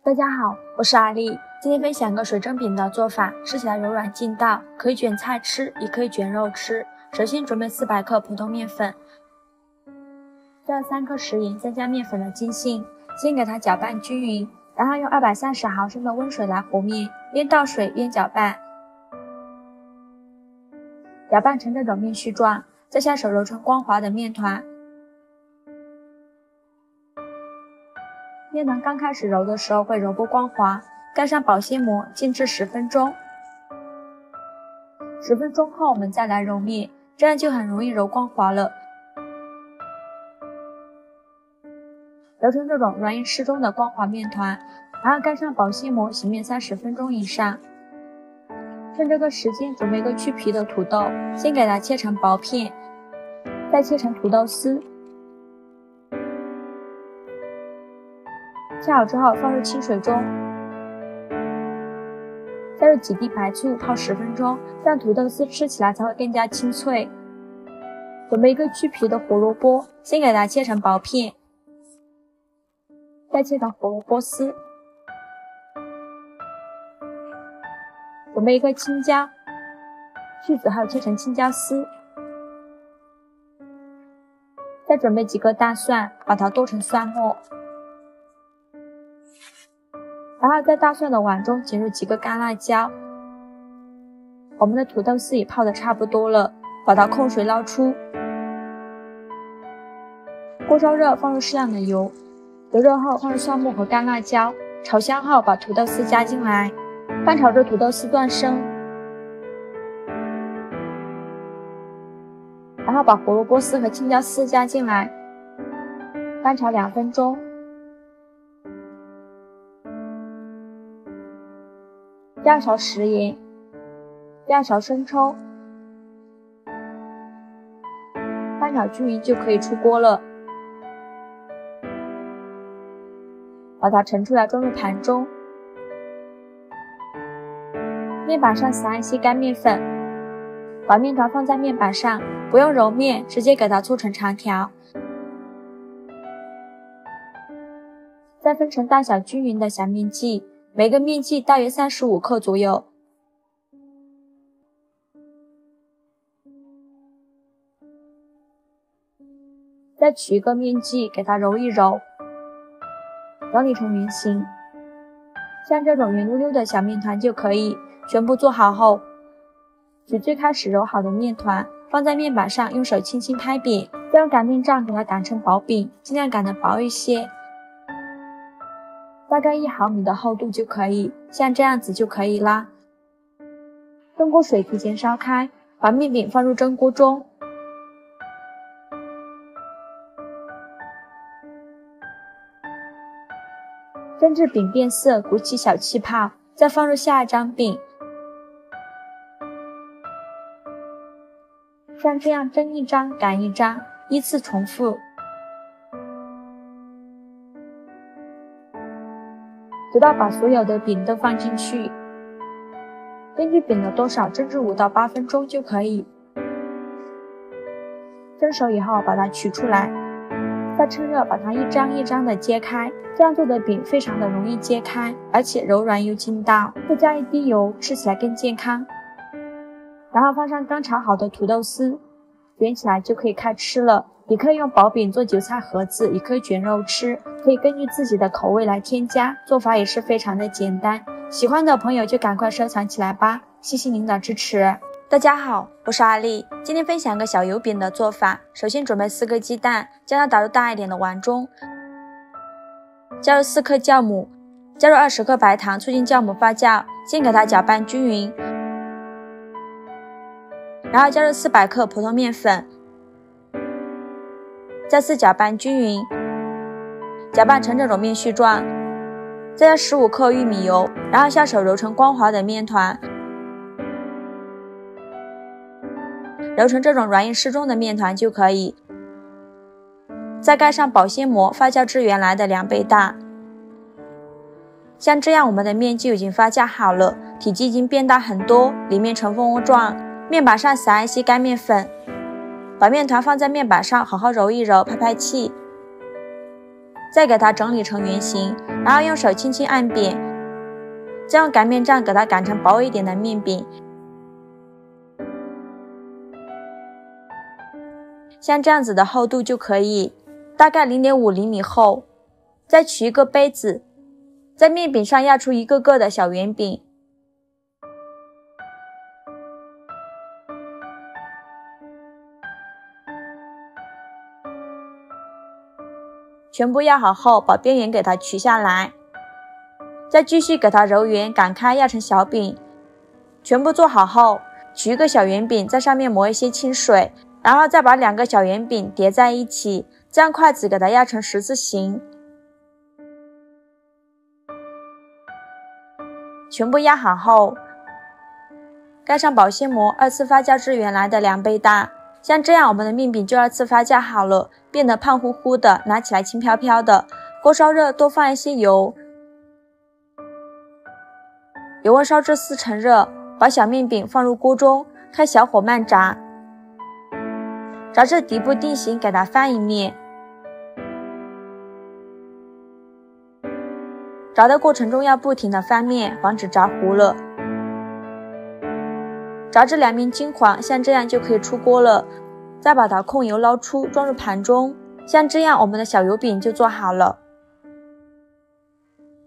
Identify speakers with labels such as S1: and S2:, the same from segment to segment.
S1: 大家好，我是阿丽，今天分享个水蒸饼的做法，吃起来柔软劲道，可以卷菜吃，也可以卷肉吃。首先准备400克普通面粉，加3克食盐，再加面粉的筋性，先给它搅拌均匀，然后用230毫升的温水来和面，边倒水边搅拌，搅拌成这种面絮状，再下手揉成光滑的面团。面团刚开始揉的时候会揉不光滑，盖上保鲜膜静置10分钟。10分钟后我们再来揉面，这样就很容易揉光滑了。揉成这种软硬适中的光滑面团，然后盖上保鲜膜洗面30分钟以上。趁这个时间准备个去皮的土豆，先给它切成薄片，再切成土豆丝。切好之后放入清水中，加入几滴白醋泡10分钟，这样土豆丝吃起来才会更加清脆。准备一个去皮的胡萝卜，先给它切成薄片，再切成胡萝卜丝。准备一个青椒，去籽后切成青椒丝。再准备几个大蒜，把它剁成蒜末。然后在大蒜的碗中挤入几个干辣椒。我们的土豆丝也泡得差不多了，把它控水捞出。锅烧热，放入适量的油，油热后放入蒜末和干辣椒，炒香后把土豆丝加进来，翻炒至土豆丝断生，然后把胡萝卜丝和青椒丝加进来，翻炒2分钟。2勺食盐，2勺生抽，翻炒均匀就可以出锅了。把它盛出来装入盘中。面板上撒一些干面粉，把面团放在面板上，不用揉面，直接给它搓成长条。再分成大小均匀的小面剂，每个面剂大约35克左右。再取一个面剂给它揉一揉，整理成圆形，像这种圆溜溜的小面团就可以。全部做好后，取最开始揉好的面团放在面板上，用手轻轻拍扁，再用擀面杖给它擀成薄饼，尽量擀得薄一些，大概1毫米的厚度就可以，像这样子就可以啦。蒸锅水提前烧开，把面饼放入蒸锅中，蒸至饼变色，鼓起小气泡，再放入下一张饼。像这样蒸一张擀一张，依次重复，直到把所有的饼都放进去。根据饼的多少蒸至5到8分钟就可以。蒸熟以后把它取出来，再趁热把它一张一张的揭开，这样做的饼非常的容易揭开，而且柔软又筋道，再加一滴油，吃起来更健康。然后放上刚炒好的土豆丝，卷起来就可以开吃了。也可以用薄饼做韭菜盒子，也可以卷肉吃，可以根据自己的口味来添加，做法也是非常的简单。喜欢的朋友就赶快收藏起来吧，谢谢您的支持。大家好，我是阿丽，今天分享个小油饼的做法。首先准备4个鸡蛋，将它打入大一点的碗中，加入4克酵母，加入20克白糖，促进酵母发酵，先给它搅拌均匀，然后加入400克普通面粉，再次搅拌均匀，搅拌成这种面絮状，再加15克玉米油，然后下手揉成光滑的面团，揉成这种软硬适中的面团就可以。再盖上保鲜膜，发酵至原来的2倍大。像这样我们的面就已经发酵好了，体积已经变大很多，里面呈蜂窝状。面板上撒一些干面粉，把面团放在面板上好好揉一揉，拍拍气，再给它整理成圆形，然后用手轻轻按扁，再用擀面杖给它擀成薄一点的面饼，像这样子的厚度就可以，大概 0.5 厘米厚。再取一个杯子，在面饼上压出一个个的小圆饼，全部压好后，把边缘给它取下来，再继续给它揉圆擀开，压成小饼。全部做好后，取一个小圆饼，在上面抹一些清水，然后再把2个小圆饼叠在一起，再用筷子给它压成十字形。全部压好后，盖上保鲜膜，2次发酵至原来的2倍大。像这样，我们的面饼就2次发酵好了，变得胖乎乎的，拿起来轻飘飘的。锅烧热，多放一些油，油温烧至4成热，把小面饼放入锅中，开小火慢炸，炸至底部定型，给它翻一面。炸的过程中要不停地翻面，防止炸糊了。炸至2面金黄，像这样就可以出锅了。再把它控油捞出，装入盘中。像这样，我们的小油饼就做好了。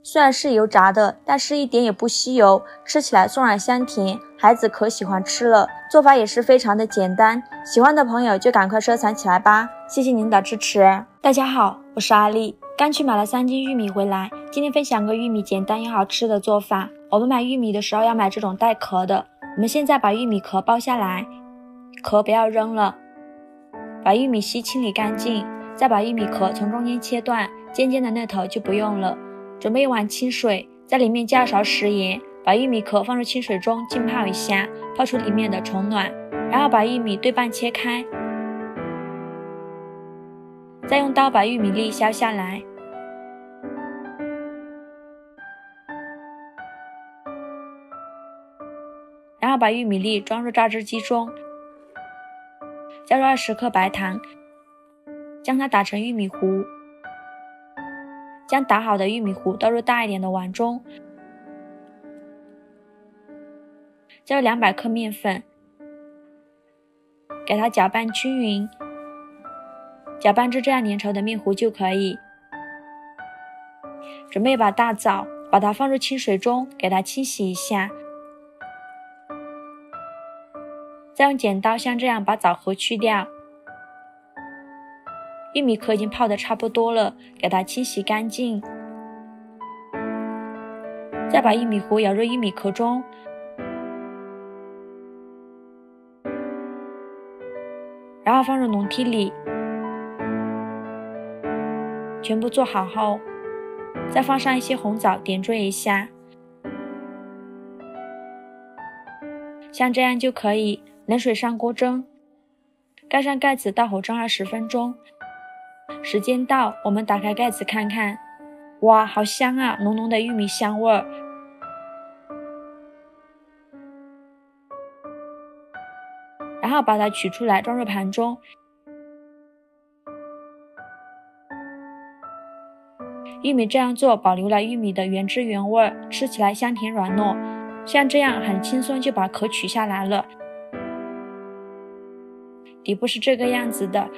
S1: 虽然是油炸的，但是一点也不吸油，吃起来松软香甜，孩子可喜欢吃了。做法也是非常的简单，喜欢的朋友就赶快收藏起来吧。谢谢您的支持。大家好，我是阿丽。刚去买了3斤玉米回来，今天分享个玉米简单又好吃的做法。我们买玉米的时候要买这种带壳的。我们现在把玉米壳剥下来，壳不要扔了，把玉米芯清理干净，再把玉米壳从中间切断，尖尖的那头就不用了。准备1碗清水，在里面加勺食盐，把玉米壳放入清水中浸泡一下，泡出里面的虫卵，然后把玉米对半切开，再用刀把玉米粒削下来。然后把玉米粒装入榨汁机中，加入20克白糖，将它打成玉米糊。将打好的玉米糊倒入大一点的碗中，加入200克面粉，给它搅拌均匀，搅拌至这样粘稠的面糊就可以。准备一把大枣，把它放入清水中，给它清洗一下。再用剪刀像这样把枣核去掉。玉米壳已经泡得差不多了，给它清洗干净。再把玉米糊舀入玉米壳中，然后放入笼屉里。全部做好后，再放上一些红枣点缀一下，像这样就可以。冷水上锅蒸，盖上盖子，大火蒸20分钟。时间到，我们打开盖子看看，哇，好香啊，浓浓的玉米香味儿。然后把它取出来，装入盘中。玉米这样做，保留了玉米的原汁原味，吃起来香甜软糯。像这样很轻松就把壳取下来了。底部是这个样子的，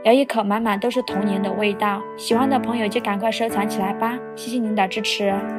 S1: 咬一口满满都是童年的味道。喜欢的朋友就赶快收藏起来吧，谢谢您的支持。